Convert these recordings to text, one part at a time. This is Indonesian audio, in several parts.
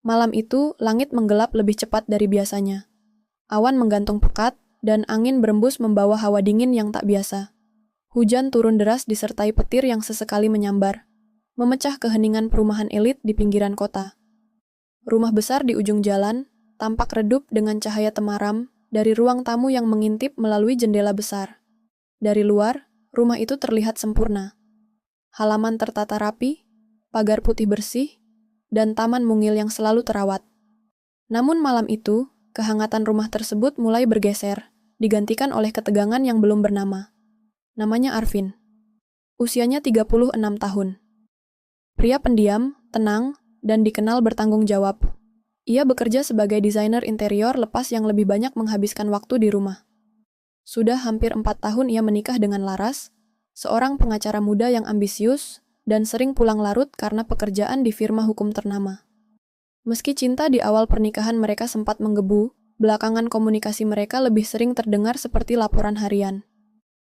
Malam itu, langit menggelap lebih cepat dari biasanya. Awan menggantung pekat, dan angin berembus membawa hawa dingin yang tak biasa. Hujan turun deras disertai petir yang sesekali menyambar, memecah keheningan perumahan elit di pinggiran kota. Rumah besar di ujung jalan tampak redup dengan cahaya temaram dari ruang tamu yang mengintip melalui jendela besar. Dari luar, rumah itu terlihat sempurna. Halaman tertata rapi, pagar putih bersih, dan taman mungil yang selalu terawat. Namun malam itu, kehangatan rumah tersebut mulai bergeser, digantikan oleh ketegangan yang belum bernama. Namanya Arvin. Usianya 36 tahun. Pria pendiam, tenang, dan dikenal bertanggung jawab. Ia bekerja sebagai desainer interior lepas yang lebih banyak menghabiskan waktu di rumah. Sudah hampir 4 tahun ia menikah dengan Laras, seorang pengacara muda yang ambisius dan sering pulang larut karena pekerjaan di firma hukum ternama. Meski cinta di awal pernikahan mereka sempat menggebu, belakangan komunikasi mereka lebih sering terdengar seperti laporan harian.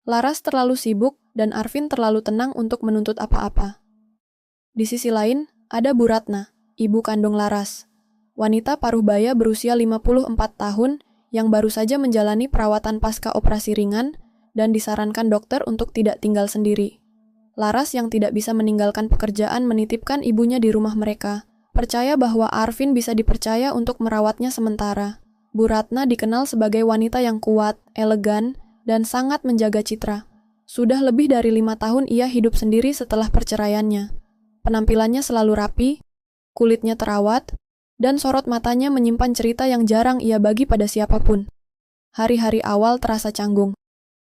Laras terlalu sibuk dan Arvin terlalu tenang untuk menuntut apa-apa. Di sisi lain, ada Bu Ratna, ibu kandung Laras. Wanita paruh baya berusia 54 tahun yang baru saja menjalani perawatan pasca operasi ringan dan disarankan dokter untuk tidak tinggal sendiri. Laras yang tidak bisa meninggalkan pekerjaan menitipkan ibunya di rumah mereka, percaya bahwa Arvin bisa dipercaya untuk merawatnya sementara. Bu Ratna dikenal sebagai wanita yang kuat, elegan, dan sangat menjaga citra. Sudah lebih dari 5 tahun ia hidup sendiri setelah perceraiannya. Penampilannya selalu rapi, kulitnya terawat, dan sorot matanya menyimpan cerita yang jarang ia bagi pada siapapun. Hari-hari awal terasa canggung.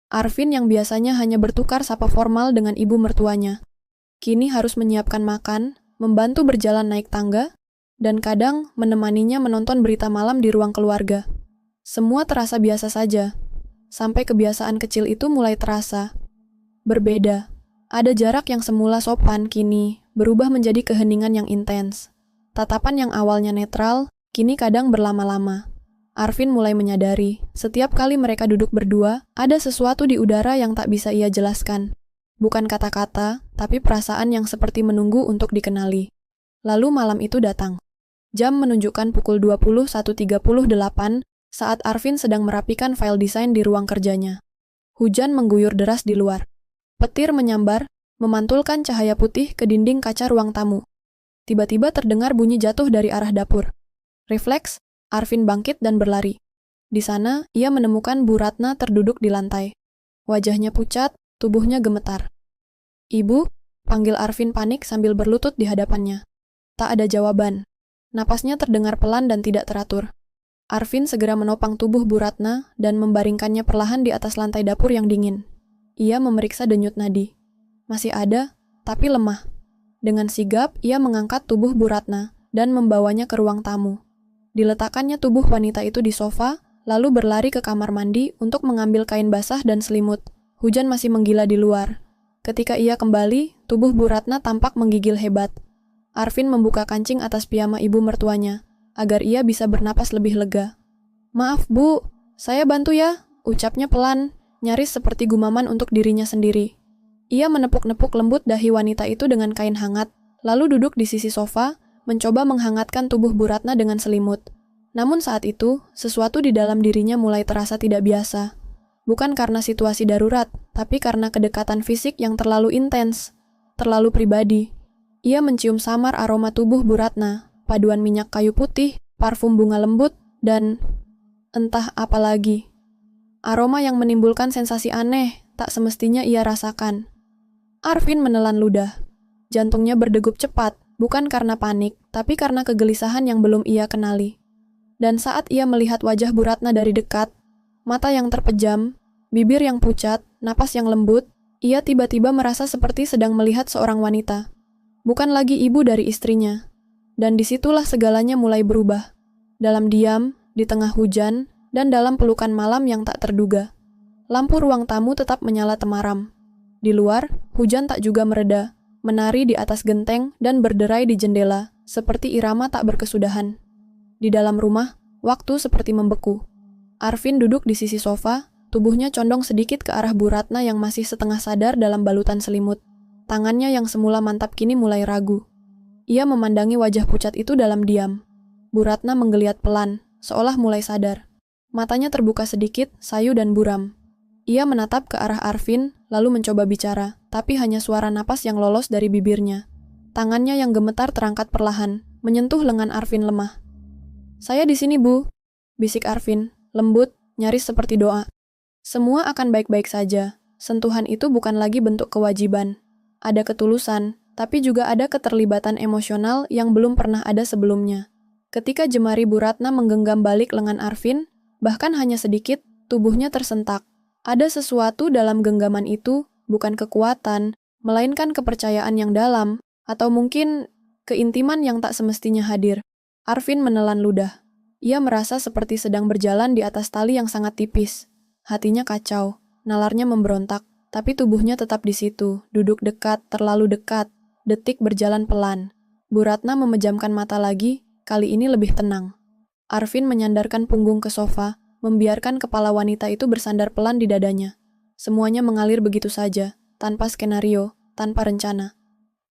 Arvin yang biasanya hanya bertukar sapa formal dengan ibu mertuanya, kini harus menyiapkan makan, membantu berjalan naik tangga, dan kadang menemaninya menonton berita malam di ruang keluarga. Semua terasa biasa saja, sampai kebiasaan kecil itu mulai terasa. Berbeda, ada jarak yang semula sopan kini berubah menjadi keheningan yang intens. Tatapan yang awalnya netral, kini kadang berlama-lama. Arvin mulai menyadari, setiap kali mereka duduk berdua, ada sesuatu di udara yang tak bisa ia jelaskan. Bukan kata-kata, tapi perasaan yang seperti menunggu untuk dikenali. Lalu malam itu datang. Jam menunjukkan pukul 21.38 saat Arvin sedang merapikan file desain di ruang kerjanya. Hujan mengguyur deras di luar. Petir menyambar, memantulkan cahaya putih ke dinding kaca ruang tamu. Tiba-tiba terdengar bunyi jatuh dari arah dapur. Refleks, Arvin bangkit dan berlari. Di sana, ia menemukan Bu Ratna terduduk di lantai. Wajahnya pucat, tubuhnya gemetar. "Ibu," panggil Arvin panik sambil berlutut di hadapannya. Tak ada jawaban. Napasnya terdengar pelan dan tidak teratur. Arvin segera menopang tubuh Bu Ratna dan membaringkannya perlahan di atas lantai dapur yang dingin. Ia memeriksa denyut nadi. Masih ada, tapi lemah. Dengan sigap, ia mengangkat tubuh Bu Ratna dan membawanya ke ruang tamu. Diletakkannya tubuh wanita itu di sofa, lalu berlari ke kamar mandi untuk mengambil kain basah dan selimut. Hujan masih menggila di luar. Ketika ia kembali, tubuh Bu Ratna tampak menggigil hebat. Arvin membuka kancing atas piyama ibu mertuanya, agar ia bisa bernapas lebih lega. "Maaf, Bu, saya bantu ya," ucapnya pelan, nyaris seperti gumaman untuk dirinya sendiri. Ia menepuk-nepuk lembut dahi wanita itu dengan kain hangat, lalu duduk di sisi sofa, mencoba menghangatkan tubuh Bu Ratna dengan selimut. Namun saat itu, sesuatu di dalam dirinya mulai terasa tidak biasa. Bukan karena situasi darurat, tapi karena kedekatan fisik yang terlalu intens, terlalu pribadi. Ia mencium samar aroma tubuh Bu Ratna, paduan minyak kayu putih, parfum bunga lembut, dan entah apa lagi. Aroma yang menimbulkan sensasi aneh, tak semestinya ia rasakan. Arvin menelan ludah. Jantungnya berdegup cepat, bukan karena panik, tapi karena kegelisahan yang belum ia kenali. Dan saat ia melihat wajah Bu Ratna dari dekat, mata yang terpejam, bibir yang pucat, napas yang lembut, ia tiba-tiba merasa seperti sedang melihat seorang wanita. Bukan lagi ibu dari istrinya. Dan disitulah segalanya mulai berubah. Dalam diam, di tengah hujan, dan dalam pelukan malam yang tak terduga. Lampu ruang tamu tetap menyala temaram. Di luar, hujan tak juga mereda, menari di atas genteng dan berderai di jendela, seperti irama tak berkesudahan. Di dalam rumah, waktu seperti membeku. Arvin duduk di sisi sofa, tubuhnya condong sedikit ke arah Bu Ratna yang masih setengah sadar dalam balutan selimut. Tangannya yang semula mantap kini mulai ragu. Ia memandangi wajah pucat itu dalam diam. Bu Ratna menggeliat pelan, seolah mulai sadar. Matanya terbuka sedikit, sayu dan buram. Ia menatap ke arah Arvin, lalu mencoba bicara, tapi hanya suara napas yang lolos dari bibirnya. Tangannya yang gemetar terangkat perlahan, menyentuh lengan Arvin lemah. "Saya di sini, Bu," bisik Arvin, lembut, nyaris seperti doa. Semua akan baik-baik saja. Sentuhan itu bukan lagi bentuk kewajiban. Ada ketulusan, tapi juga ada keterlibatan emosional yang belum pernah ada sebelumnya. Ketika jemari Bu Ratna menggenggam balik lengan Arvin, bahkan hanya sedikit, tubuhnya tersentak. Ada sesuatu dalam genggaman itu, bukan kekuatan, melainkan kepercayaan yang dalam, atau mungkin keintiman yang tak semestinya hadir. Arvin menelan ludah. Ia merasa seperti sedang berjalan di atas tali yang sangat tipis. Hatinya kacau, nalarnya memberontak, tapi tubuhnya tetap di situ, duduk dekat, terlalu dekat. Detik berjalan pelan. Bu Ratna memejamkan mata lagi, kali ini lebih tenang. Arvin menyandarkan punggung ke sofa, membiarkan kepala wanita itu bersandar pelan di dadanya. Semuanya mengalir begitu saja, tanpa skenario, tanpa rencana.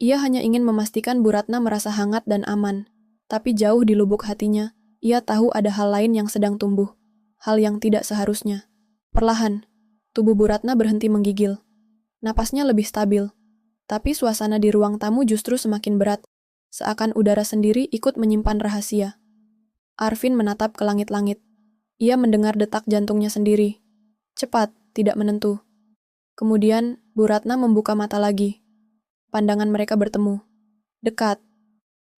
Ia hanya ingin memastikan Bu Ratna merasa hangat dan aman. Tapi jauh di lubuk hatinya, ia tahu ada hal lain yang sedang tumbuh. Hal yang tidak seharusnya. Perlahan, tubuh Bu Ratna berhenti menggigil. Napasnya lebih stabil. Tapi suasana di ruang tamu justru semakin berat. Seakan udara sendiri ikut menyimpan rahasia. Arvin menatap ke langit-langit. Ia mendengar detak jantungnya sendiri. Cepat, tidak menentu. Kemudian, Bu Ratna membuka mata lagi. Pandangan mereka bertemu. Dekat.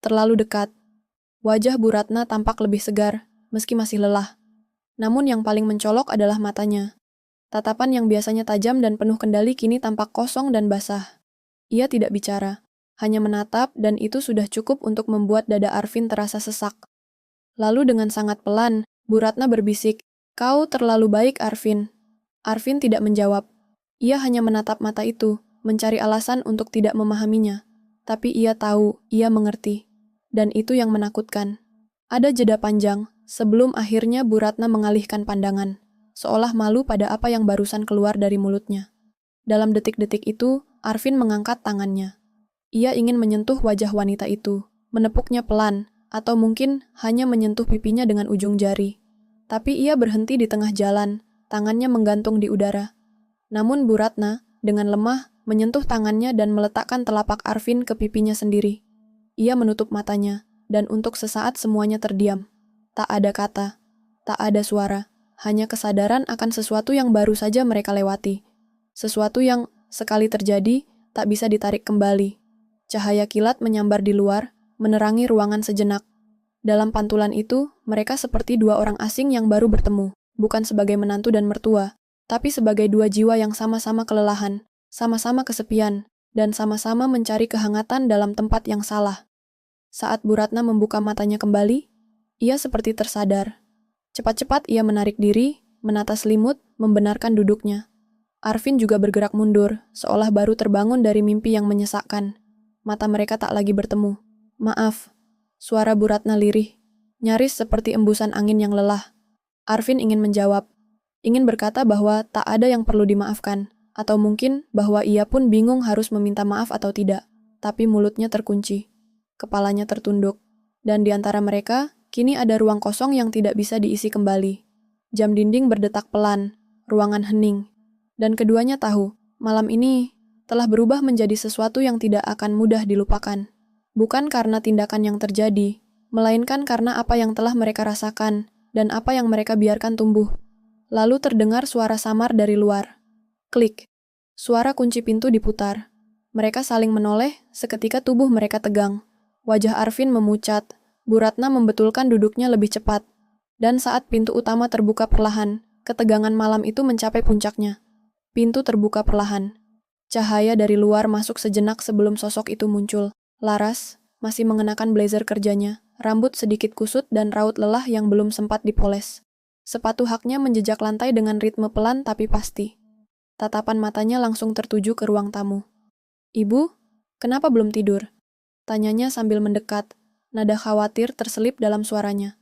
Terlalu dekat. Wajah Bu Ratna tampak lebih segar, meski masih lelah. Namun yang paling mencolok adalah matanya. Tatapan yang biasanya tajam dan penuh kendali kini tampak kosong dan basah. Ia tidak bicara, hanya menatap dan itu sudah cukup untuk membuat dada Arvin terasa sesak. Lalu dengan sangat pelan, Bu Ratna berbisik, "Kau terlalu baik, Arvin." Arvin tidak menjawab. Ia hanya menatap mata itu, mencari alasan untuk tidak memahaminya. Tapi ia tahu, ia mengerti. Dan itu yang menakutkan. Ada jeda panjang, sebelum akhirnya Bu Ratna mengalihkan pandangan, seolah malu pada apa yang barusan keluar dari mulutnya. Dalam detik-detik itu, Arvin mengangkat tangannya. Ia ingin menyentuh wajah wanita itu, menepuknya pelan, atau mungkin hanya menyentuh pipinya dengan ujung jari. Tapi ia berhenti di tengah jalan, tangannya menggantung di udara. Namun Bu Ratna, dengan lemah, menyentuh tangannya dan meletakkan telapak Arvin ke pipinya sendiri. Ia menutup matanya, dan untuk sesaat semuanya terdiam. Tak ada kata, tak ada suara, hanya kesadaran akan sesuatu yang baru saja mereka lewati. Sesuatu yang, sekali terjadi, tak bisa ditarik kembali. Cahaya kilat menyambar di luar, menerangi ruangan sejenak. Dalam pantulan itu, mereka seperti dua orang asing yang baru bertemu, bukan sebagai menantu dan mertua, tapi sebagai dua jiwa yang sama-sama kelelahan, sama-sama kesepian, dan sama-sama mencari kehangatan dalam tempat yang salah. Saat Bu Ratna membuka matanya kembali, ia seperti tersadar. Cepat-cepat ia menarik diri, menata selimut, membenarkan duduknya. Arvin juga bergerak mundur, seolah baru terbangun dari mimpi yang menyesakkan. Mata mereka tak lagi bertemu. "Maaf," suara Bu Ratna lirih, nyaris seperti embusan angin yang lelah. Arvin ingin menjawab, ingin berkata bahwa tak ada yang perlu dimaafkan, atau mungkin bahwa ia pun bingung harus meminta maaf atau tidak, tapi mulutnya terkunci. Kepalanya tertunduk, dan di antara mereka, kini ada ruang kosong yang tidak bisa diisi kembali. Jam dinding berdetak pelan, ruangan hening, dan keduanya tahu, malam ini telah berubah menjadi sesuatu yang tidak akan mudah dilupakan. Bukan karena tindakan yang terjadi, melainkan karena apa yang telah mereka rasakan, dan apa yang mereka biarkan tumbuh. Lalu terdengar suara samar dari luar. Klik. Suara kunci pintu diputar. Mereka saling menoleh, seketika tubuh mereka tegang. Wajah Arvin memucat. Bu Ratna membetulkan duduknya lebih cepat. Dan saat pintu utama terbuka perlahan, ketegangan malam itu mencapai puncaknya. Pintu terbuka perlahan. Cahaya dari luar masuk sejenak sebelum sosok itu muncul. Laras, masih mengenakan blazer kerjanya, rambut sedikit kusut dan raut lelah yang belum sempat dipoles. Sepatu haknya menjejak lantai dengan ritme pelan tapi pasti. Tatapan matanya langsung tertuju ke ruang tamu. "Ibu, kenapa belum tidur?" Tanyanya sambil mendekat, nada khawatir terselip dalam suaranya.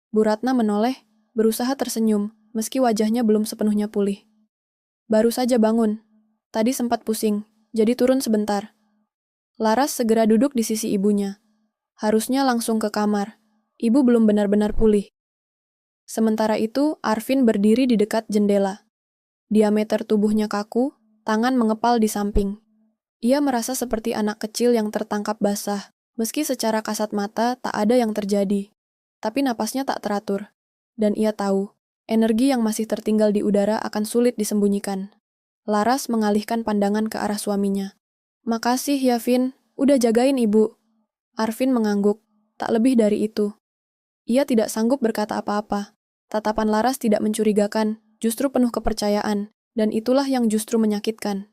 Bu Ratna menoleh, berusaha tersenyum, meski wajahnya belum sepenuhnya pulih. "Baru saja bangun. Tadi sempat pusing, jadi turun sebentar." Laras segera duduk di sisi ibunya. Harusnya langsung ke kamar. Ibu belum benar-benar pulih. Sementara itu, Arvin berdiri di dekat jendela. Diameter tubuhnya kaku, tangan mengepal di samping. Ia merasa seperti anak kecil yang tertangkap basah, meski secara kasat mata tak ada yang terjadi. Tapi napasnya tak teratur. Dan ia tahu, energi yang masih tertinggal di udara akan sulit disembunyikan. Laras mengalihkan pandangan ke arah suaminya. "Makasih ya, Vin, udah jagain ibu." Arvin mengangguk, tak lebih dari itu. Ia tidak sanggup berkata apa-apa. Tatapan Laras tidak mencurigakan, justru penuh kepercayaan, dan itulah yang justru menyakitkan.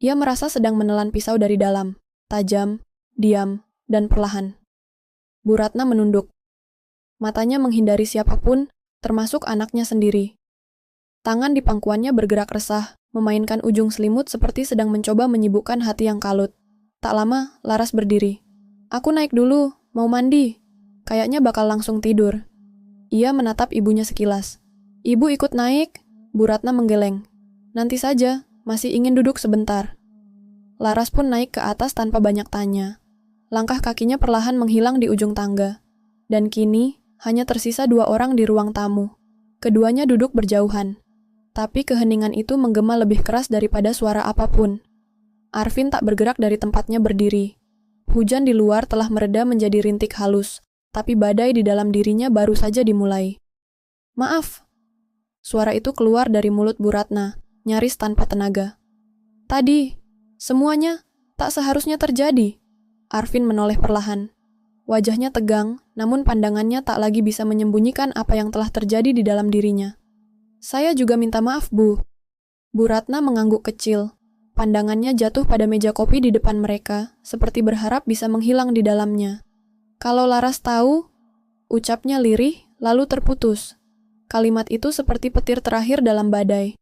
Ia merasa sedang menelan pisau dari dalam, tajam, diam, dan perlahan. Bu Ratna menunduk. Matanya menghindari siapapun, termasuk anaknya sendiri. Tangan di pangkuannya bergerak resah, memainkan ujung selimut seperti sedang mencoba menyibukkan hati yang kalut. Tak lama, Laras berdiri. "Aku naik dulu, mau mandi. Kayaknya bakal langsung tidur." Ia menatap ibunya sekilas. "Ibu ikut naik?" Bu Ratna menggeleng. "Nanti saja, masih ingin duduk sebentar." Laras pun naik ke atas tanpa banyak tanya. Langkah kakinya perlahan menghilang di ujung tangga. Dan kini, hanya tersisa 2 orang di ruang tamu. Keduanya duduk berjauhan. Tapi keheningan itu menggema lebih keras daripada suara apapun. Arvin tak bergerak dari tempatnya berdiri. Hujan di luar telah mereda menjadi rintik halus, tapi badai di dalam dirinya baru saja dimulai. "Maaf." Suara itu keluar dari mulut Bu Ratna, nyaris tanpa tenaga. "Tadi, semuanya tak seharusnya terjadi." Arvin menoleh perlahan. Wajahnya tegang, namun pandangannya tak lagi bisa menyembunyikan apa yang telah terjadi di dalam dirinya. "Saya juga minta maaf, Bu." Bu Ratna mengangguk kecil. Pandangannya jatuh pada meja kopi di depan mereka, seperti berharap bisa menghilang di dalamnya. "Kalau Laras tahu," ucapnya lirih, lalu terputus. Kalimat itu seperti petir terakhir dalam badai.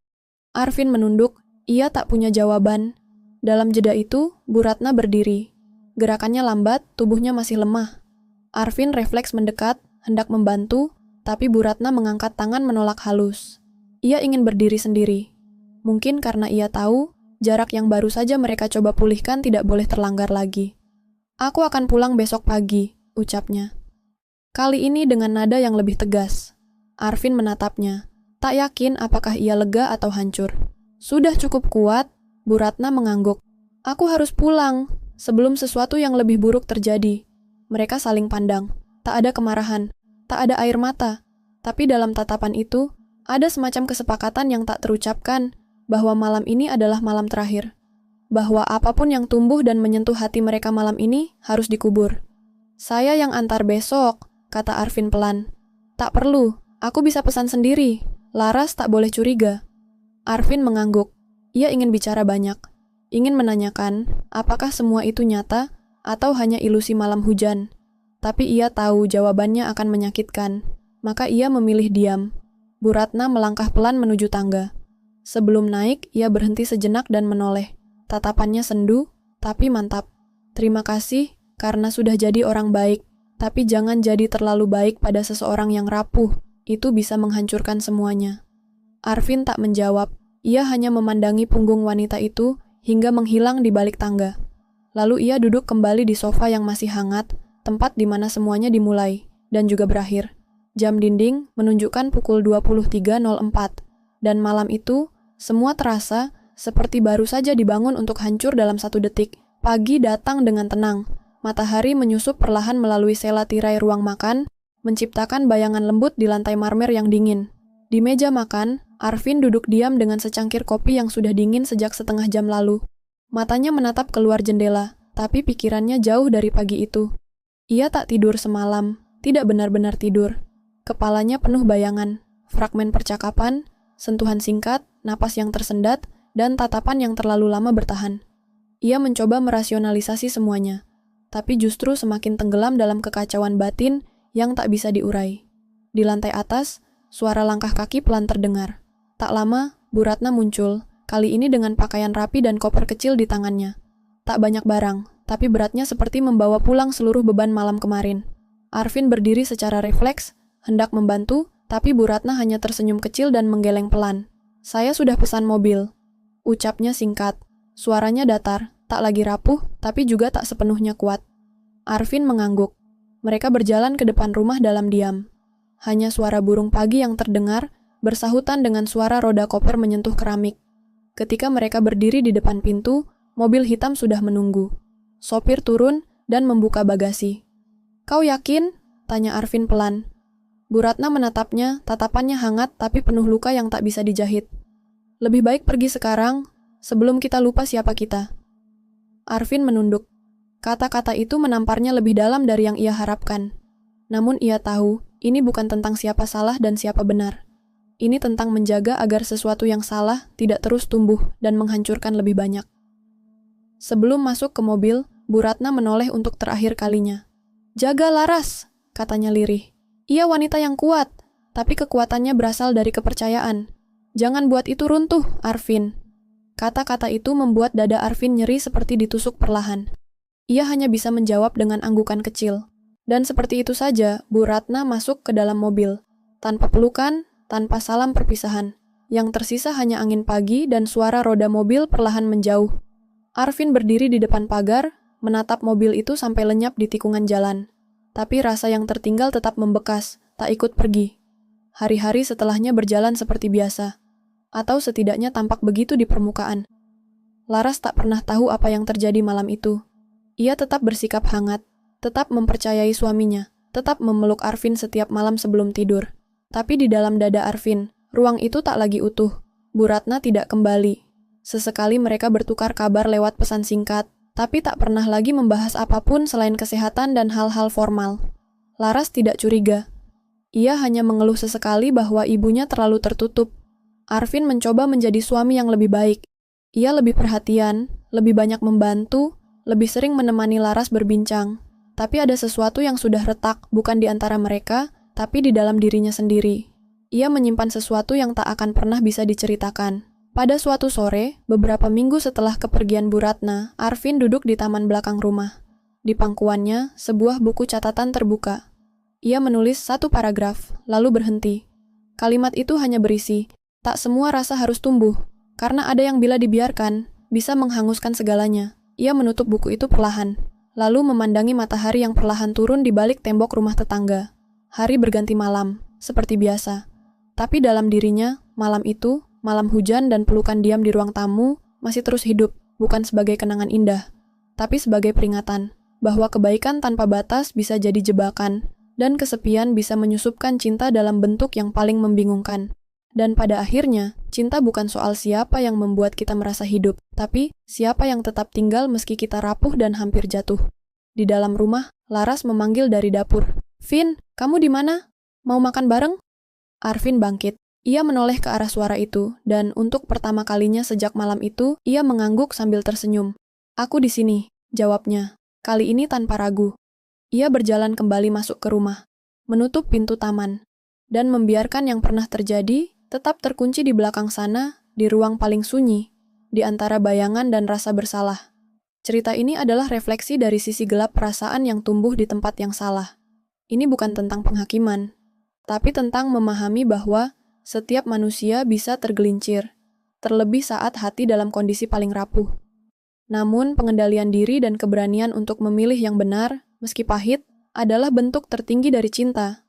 Arvin menunduk, ia tak punya jawaban. Dalam jeda itu, Bu Ratna berdiri. Gerakannya lambat, tubuhnya masih lemah. Arvin refleks mendekat, hendak membantu, tapi Bu Ratna mengangkat tangan menolak halus. Ia ingin berdiri sendiri. Mungkin karena ia tahu, jarak yang baru saja mereka coba pulihkan tidak boleh terlanggar lagi. "Aku akan pulang besok pagi," ucapnya. Kali ini dengan nada yang lebih tegas. Arvin menatapnya. Tak yakin apakah ia lega atau hancur. "Sudah cukup kuat," Bu Ratna mengangguk. "Aku harus pulang, sebelum sesuatu yang lebih buruk terjadi." Mereka saling pandang. Tak ada kemarahan, tak ada air mata. Tapi dalam tatapan itu, ada semacam kesepakatan yang tak terucapkan, bahwa malam ini adalah malam terakhir. Bahwa apapun yang tumbuh dan menyentuh hati mereka malam ini harus dikubur. "Saya yang antar besok," kata Arvin pelan. "Tak perlu, aku bisa pesan sendiri. Laras tak boleh curiga." Arvin mengangguk. Ia ingin bicara banyak. Ingin menanyakan, apakah semua itu nyata atau hanya ilusi malam hujan. Tapi ia tahu jawabannya akan menyakitkan. Maka ia memilih diam. Bu Ratna melangkah pelan menuju tangga. Sebelum naik, ia berhenti sejenak dan menoleh. Tatapannya sendu, tapi mantap. "Terima kasih, karena sudah jadi orang baik. Tapi jangan jadi terlalu baik pada seseorang yang rapuh. Itu bisa menghancurkan semuanya." Arvin tak menjawab. Ia hanya memandangi punggung wanita itu hingga menghilang di balik tangga. Lalu ia duduk kembali di sofa yang masih hangat, tempat di mana semuanya dimulai, dan juga berakhir. Jam dinding menunjukkan pukul 23.04. Dan malam itu, semua terasa seperti baru saja dibangun untuk hancur dalam 1 detik. Pagi datang dengan tenang. Matahari menyusup perlahan melalui sela tirai ruang makan, menciptakan bayangan lembut di lantai marmer yang dingin. Di meja makan, Arvin duduk diam dengan secangkir kopi yang sudah dingin sejak setengah jam lalu. Matanya menatap keluar jendela, tapi pikirannya jauh dari pagi itu. Ia tak tidur semalam, tidak benar-benar tidur. Kepalanya penuh bayangan, fragmen percakapan, sentuhan singkat, napas yang tersendat, dan tatapan yang terlalu lama bertahan. Ia mencoba merasionalisasi semuanya, tapi justru semakin tenggelam dalam kekacauan batin yang tak bisa diurai. Di lantai atas, suara langkah kaki pelan terdengar. Tak lama, Bu Ratna muncul, kali ini dengan pakaian rapi dan koper kecil di tangannya. Tak banyak barang, tapi beratnya seperti membawa pulang seluruh beban malam kemarin. Arvin berdiri secara refleks, hendak membantu, tapi Bu Ratna hanya tersenyum kecil dan menggeleng pelan. "Saya sudah pesan mobil." Ucapnya singkat, suaranya datar, tak lagi rapuh, tapi juga tak sepenuhnya kuat. Arvin mengangguk. Mereka berjalan ke depan rumah dalam diam. Hanya suara burung pagi yang terdengar, bersahutan dengan suara roda koper menyentuh keramik. Ketika mereka berdiri di depan pintu, mobil hitam sudah menunggu. Sopir turun dan membuka bagasi. "Kau yakin?" tanya Arvin pelan. Bu Ratna menatapnya, tatapannya hangat tapi penuh luka yang tak bisa dijahit. "Lebih baik pergi sekarang, sebelum kita lupa siapa kita." Arvin menunduk. Kata-kata itu menamparnya lebih dalam dari yang ia harapkan. Namun ia tahu, ini bukan tentang siapa salah dan siapa benar. Ini tentang menjaga agar sesuatu yang salah tidak terus tumbuh dan menghancurkan lebih banyak. Sebelum masuk ke mobil, Bu Ratna menoleh untuk terakhir kalinya. "Jaga Laras," katanya lirih. "Ia wanita yang kuat, tapi kekuatannya berasal dari kepercayaan. Jangan buat itu runtuh, Arvin." Kata-kata itu membuat dada Arvin nyeri seperti ditusuk perlahan. Ia hanya bisa menjawab dengan anggukan kecil. Dan seperti itu saja, Bu Ratna masuk ke dalam mobil. Tanpa pelukan, tanpa salam perpisahan. Yang tersisa hanya angin pagi dan suara roda mobil perlahan menjauh. Arvin berdiri di depan pagar, menatap mobil itu sampai lenyap di tikungan jalan. Tapi rasa yang tertinggal tetap membekas, tak ikut pergi. Hari-hari setelahnya berjalan seperti biasa. Atau setidaknya tampak begitu di permukaan. Laras tak pernah tahu apa yang terjadi malam itu. Ia tetap bersikap hangat, tetap mempercayai suaminya, tetap memeluk Arvin setiap malam sebelum tidur. Tapi di dalam dada Arvin, ruang itu tak lagi utuh. Bu Ratna tidak kembali. Sesekali mereka bertukar kabar lewat pesan singkat, tapi tak pernah lagi membahas apapun selain kesehatan dan hal-hal formal. Laras tidak curiga. Ia hanya mengeluh sesekali bahwa ibunya terlalu tertutup. Arvin mencoba menjadi suami yang lebih baik. Ia lebih perhatian, lebih banyak membantu, lebih sering menemani Laras berbincang. Tapi ada sesuatu yang sudah retak, bukan di antara mereka, tapi di dalam dirinya sendiri. Ia menyimpan sesuatu yang tak akan pernah bisa diceritakan. Pada suatu sore, beberapa minggu setelah kepergian Bu Ratna, Arvin duduk di taman belakang rumah. Di pangkuannya, sebuah buku catatan terbuka. Ia menulis satu paragraf, lalu berhenti. Kalimat itu hanya berisi, "Tak semua rasa harus tumbuh, karena ada yang bila dibiarkan, bisa menghanguskan segalanya." Ia menutup buku itu perlahan, lalu memandangi matahari yang perlahan turun di balik tembok rumah tetangga. Hari berganti malam, seperti biasa. Tapi dalam dirinya, malam itu, malam hujan dan pelukan diam di ruang tamu, masih terus hidup, bukan sebagai kenangan indah, tapi sebagai peringatan, bahwa kebaikan tanpa batas bisa jadi jebakan, dan kesepian bisa menyusupkan cinta dalam bentuk yang paling membingungkan. Dan pada akhirnya, cinta bukan soal siapa yang membuat kita merasa hidup, tapi siapa yang tetap tinggal meski kita rapuh dan hampir jatuh. Di dalam rumah, Laras memanggil dari dapur. "Vin, kamu di mana? Mau makan bareng?" Arvin bangkit. Ia menoleh ke arah suara itu, dan untuk pertama kalinya sejak malam itu, ia mengangguk sambil tersenyum. "Aku di sini," jawabnya. Kali ini tanpa ragu. Ia berjalan kembali masuk ke rumah, menutup pintu taman, dan membiarkan yang pernah terjadi tetap terkunci di belakang sana, di ruang paling sunyi, di antara bayangan dan rasa bersalah. Cerita ini adalah refleksi dari sisi gelap perasaan yang tumbuh di tempat yang salah. Ini bukan tentang penghakiman, tapi tentang memahami bahwa setiap manusia bisa tergelincir, terlebih saat hati dalam kondisi paling rapuh. Namun, pengendalian diri dan keberanian untuk memilih yang benar, meski pahit, adalah bentuk tertinggi dari cinta.